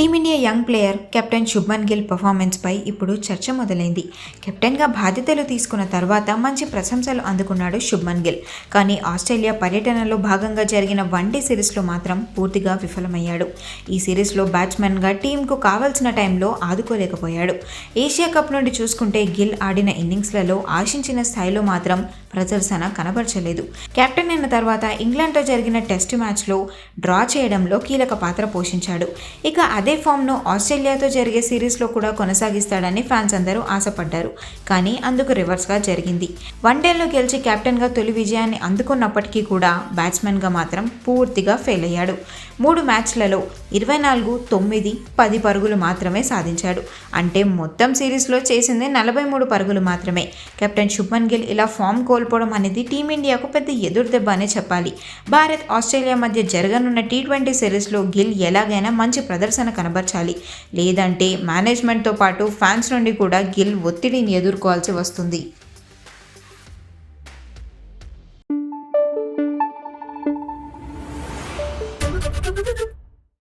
Team India young player captain Shubman Gill పర్ఫార్మెన్స్పై ఇప్పుడు చర్చ మొదలైంది. కెప్టెన్గా బాధ్యతలు తీసుకున్న తర్వాత మంచి ప్రశంసలు అందుకున్నాడు శుభ్మన్ గిల్. కానీ ఆస్ట్రేలియా పర్యటనలో భాగంగా జరిగిన వన్డే సిరీస్లో మాత్రం పూర్తిగా విఫలమయ్యాడు. ఈ సిరీస్లో బ్యాట్స్మెన్గా టీంకు కావాల్సిన టైంలో ఆదుకోలేకపోయాడు. ఏషియా కప్ నుండి చూసుకుంటే గిల్ ఆడిన ఇన్నింగ్స్లలో ఆశించిన స్థాయిలో మాత్రం ప్రదర్శన కనబరచలేదు. కెప్టెన్ అయిన తర్వాత ఇంగ్లాండ్తో జరిగిన టెస్టు మ్యాచ్లో డ్రా చేయడంలో కీలక పాత్ర పోషించాడు. ఇక అదే ఫామ్ను ఆస్ట్రేలియాతో జరిగే సిరీస్లో కూడా కొనసాగిస్తాడని ఫ్యాన్స్ అందరూ ఆశపడ్డారు. కానీ అందుకు రివర్స్గా జరిగింది. వన్డేల్లో గెలిచి కెప్టెన్గా తొలి విజయాన్ని అందుకున్నప్పటికీ కూడా బ్యాట్స్మెన్గా మాత్రం పూర్తిగా ఫెయిల్ అయ్యాడు. 3 మ్యాచ్లలో 24, 9, 10 పరుగులు మాత్రమే సాధించాడు. అంటే మొత్తం సిరీస్లో చేసింది 43 పరుగులు మాత్రమే. కెప్టెన్ శుభ్మన్ గిల్ ఇలా ఫామ్ కోల్పోవడం అనేది టీమిండియాకు పెద్ద ఎదురుదెబ్బ అనే చెప్పాలి. భారత్ ఆస్ట్రేలియా మధ్య జరగనున్న T20 సిరీస్లో గిల్ ఎలాగైనా మంచి ప్రదర్శన కనబర్చాలి. లేదంటే మేనేజ్మెంట్తో పాటు ఫ్యాన్స్ నుండి కూడా గిల్ ఒత్తిడిని ఎదుర్కోవాల్సి వస్తుంది.